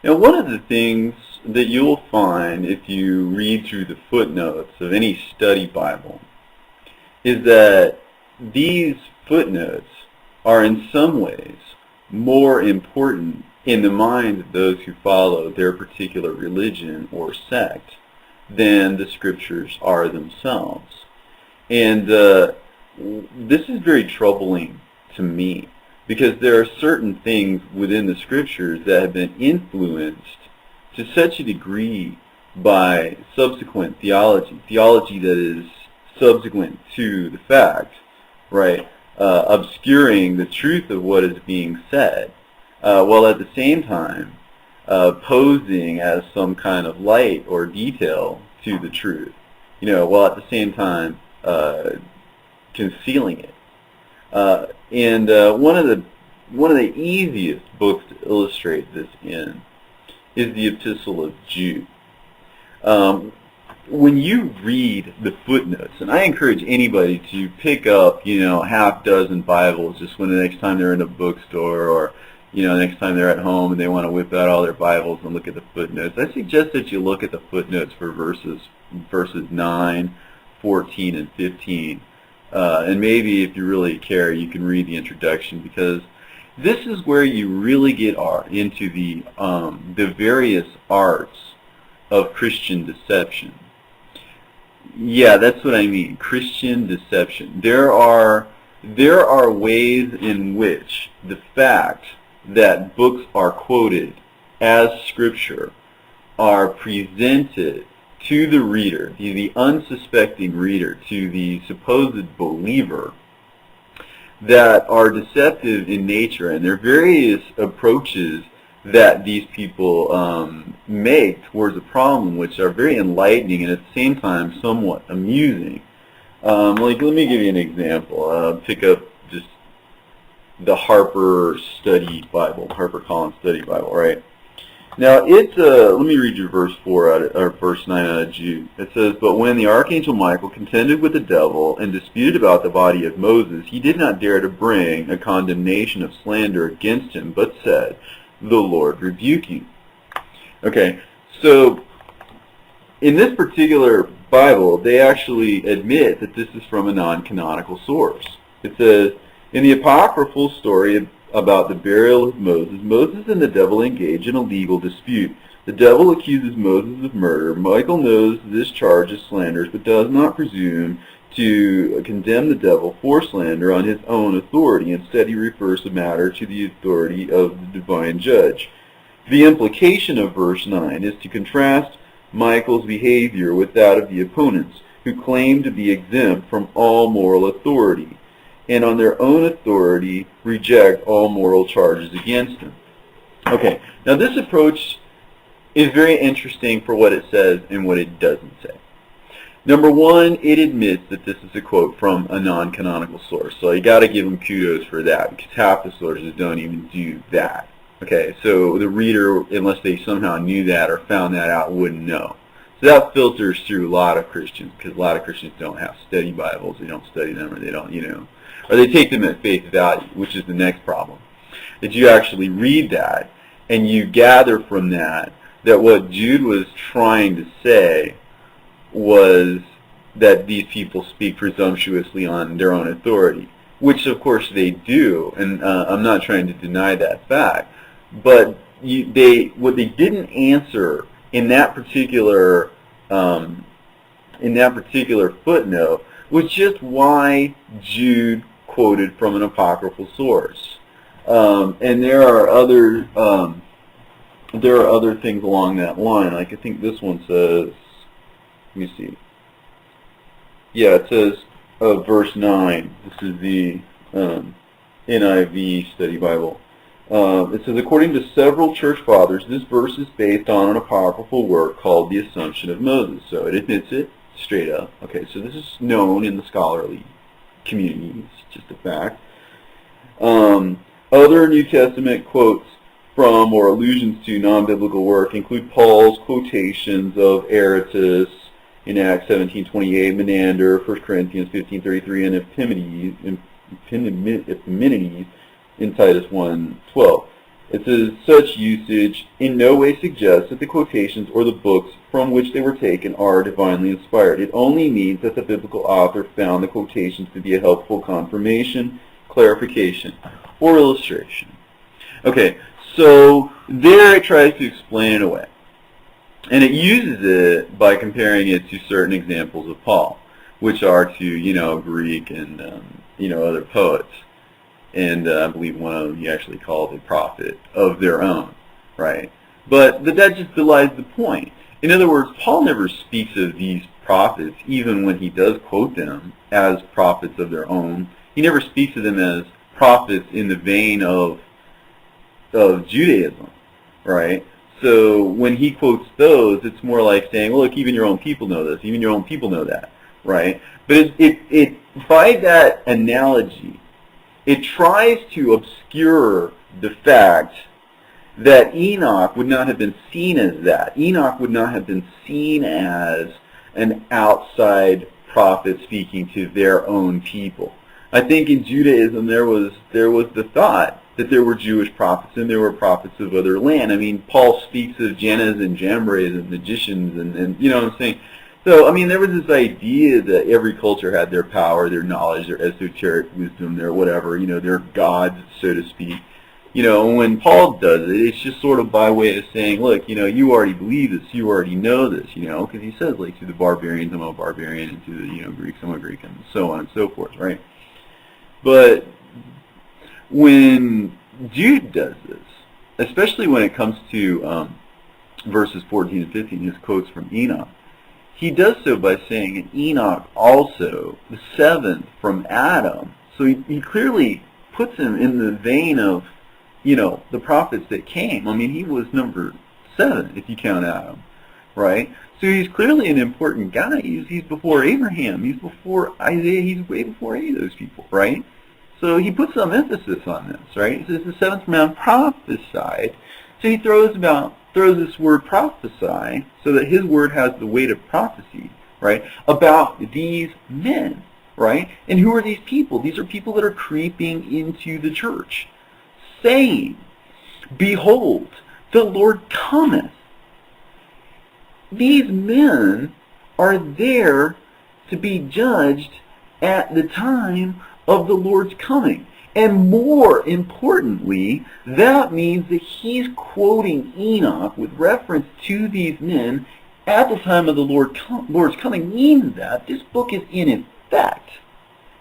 Now, one of the things that you'll find if you read through the footnotes of any study Bible is that these footnotes are in some ways more important in the minds of those who follow their particular religion or sect than the scriptures are themselves. And this is very troubling to me because there are certain things within the scriptures that have been influenced to such a degree by subsequent theology that is subsequent to the fact, right, obscuring the truth of what is being said, while at the same time posing as some kind of light or detail to the truth, while at the same time concealing it. And one of the easiest books to illustrate this in is the Epistle of Jude. When you read the footnotes, and I encourage anybody to pick up, half dozen Bibles just when the next time they're in a bookstore or, the next time they're at home and they want to whip out all their Bibles and look at the footnotes. I suggest that you look at the footnotes for verses 9, 14, and 15. And maybe if you really care, you can read the introduction, because this is where you really get into the various arts of Christian deception. Yeah, that's what I mean, Christian deception. There are ways in which the fact that books are quoted as scripture are presented to the reader, the unsuspecting reader, to the supposed believer, that are deceptive in nature, and there are various approaches that these people make towards a problem which are very enlightening and at the same time somewhat amusing. Let me give you an example. Pick up just the Harper Study Bible, HarperCollins Study Bible, right? Now, let me read you verse 9 out of Jude. It says, "But when the archangel Michael contended with the devil and disputed about the body of Moses, he did not dare to bring a condemnation of slander against him, but said, 'The Lord rebuke you.'" Okay, so in this particular Bible, they actually admit that this is from a non-canonical source. It says, "In the apocryphal story about the burial of Moses, Moses and the devil engage in a legal dispute. The devil accuses Moses of murder. Michael knows this charge is slanderous, but does not presume to condemn the devil for slander on his own authority. Instead, he refers the matter to the authority of the divine judge." The implication of verse 9 is to contrast Michael's behavior with that of the opponents, who claim to be exempt from all moral authority, and on their own authority reject all moral charges against him. Okay, now this approach is very interesting for what it says and what it doesn't say. Number one, it admits that this is a quote from a non-canonical source, so you got to give them kudos for that, because half the sources don't even do that. Okay, so the reader, unless they somehow knew that or found that out, wouldn't know. So that filters through a lot of Christians, because a lot of Christians don't have study Bibles, they don't study them, or they don't, or they take them at face value, which is the next problem. That you actually read that, and you gather from that what Jude was trying to say was that these people speak presumptuously on their own authority, which of course they do, and I'm not trying to deny that fact. But what they didn't answer in that particular footnote was just why Jude quoted from an apocryphal source, and there are other things along that line. Like I think this one says, let me see. Yeah, it says verse 9. This is the NIV Study Bible. It says, "According to several church fathers, this verse is based on an apocryphal work called the Assumption of Moses." So it admits it straight up. Okay, so this is known in the scholarly community. It's just a fact. Other New Testament quotes from or allusions to non-biblical work include Paul's quotations of Aratus in Acts 17:28, Menander, 1 Corinthians 15:33, and Epimenides in Titus 1:12. It says, such usage in no way suggests that the quotations or the books from which they were taken are divinely inspired. It only means that the biblical author found the quotations to be a helpful confirmation, clarification, or illustration. Okay, so there it tries to explain it away. And it uses it by comparing it to certain examples of Paul, which are to, Greek and, other poets. And I believe one of them he actually called a prophet of their own, right? But that just belies the point. In other words, Paul never speaks of these prophets, even when he does quote them, as prophets of their own. He never speaks of them as prophets in the vein of Judaism, right? So when he quotes those, it's more like saying, well, look, even your own people know this, even your own people know that, right? But it by that analogy, it tries to obscure the fact that Enoch would not have been seen as that. Enoch would not have been seen as an outside prophet speaking to their own people. I think in Judaism there was the thought that there were Jewish prophets and there were prophets of other land. I mean, Paul speaks of Jannes and Jambres and magicians and you know what I'm saying? So, I mean, there was this idea that every culture had their power, their knowledge, their esoteric wisdom, their whatever, their gods, so to speak. When Paul does it, it's just sort of by way of saying, look, you already believe this, you already know this, because he says, like, to the barbarians, I'm a barbarian, and to the, Greeks, I'm a Greek, and so on and so forth, right? But when Jude does this, especially when it comes to verses 14 and 15, his quotes from Enoch, he does so by saying, and Enoch also, the seventh from Adam. So he clearly puts him in the vein of, the prophets that came. I mean, he was number 7, if you count Adam, right? So he's clearly an important guy. He's before Abraham. He's before Isaiah. He's way before any of those people, right? So he puts some emphasis on this, right? He says the seventh from Adam prophesied. So he throws this word prophesy so that his word has the weight of prophecy, right, about these men, right? And who are these people? These are people that are creeping into the church, saying, behold, the Lord cometh. These men are there to be judged at the time of the Lord's coming. And more importantly, that means that he's quoting Enoch with reference to these men at the time of the Lord's coming, means that this book is in effect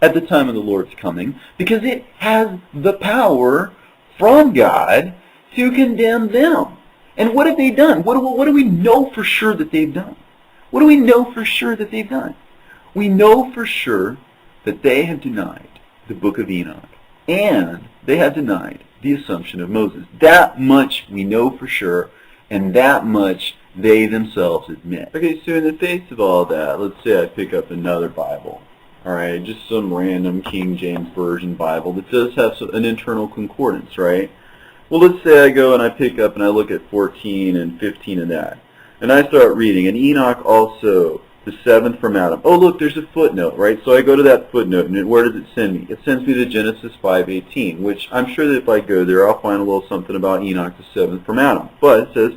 at the time of the Lord's coming because it has the power from God to condemn them. And what have they done? What do we know for sure that they've done? What do we know for sure that they've done? We know for sure that they have denied the book of Enoch. And they have denied the assumption of Moses. That much we know for sure, and that much they themselves admit. Okay, so in the face of all that, let's say I pick up another Bible. All right, just some random King James Version Bible that does have an internal concordance, right? Well, let's say I go and I pick up and I look at 14 and 15 of that. And I start reading, and Enoch also, the seventh from Adam. Oh, look, there's a footnote, right? So I go to that footnote, and where does it send me? It sends me to Genesis 5:18, which I'm sure that if I go there, I'll find a little something about Enoch, the seventh from Adam. But it says,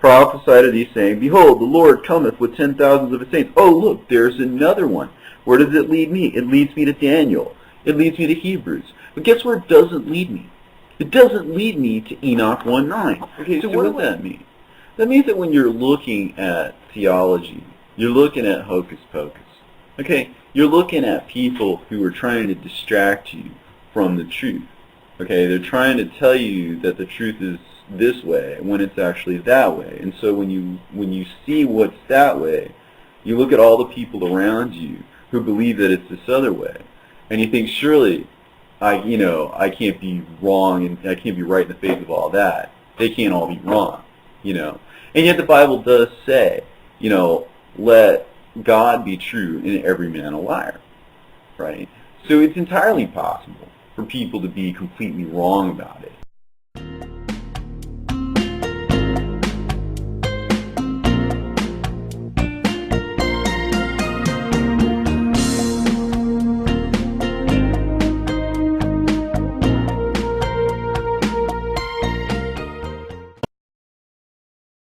prophesy to thee, saying, behold, the Lord cometh with 10,000s of his saints. Oh, look, there's another one. Where does it lead me? It leads me to Daniel. It leads me to Hebrews. But guess where it doesn't lead me? It doesn't lead me to Enoch 1:9. Okay, so what does that mean? That means that when you're looking at theology, you're looking at hocus pocus. Okay, you're looking at people who are trying to distract you from the truth. Okay, they're trying to tell you that the truth is this way when it's actually that way. And so when you see what's that way, you look at all the people around you who believe that it's this other way, and you think, surely, I can't be wrong and I can't be right in the face of all that. They can't all be wrong, And yet the Bible does say, let God be true and every man a liar, right? So it's entirely possible for people to be completely wrong about it.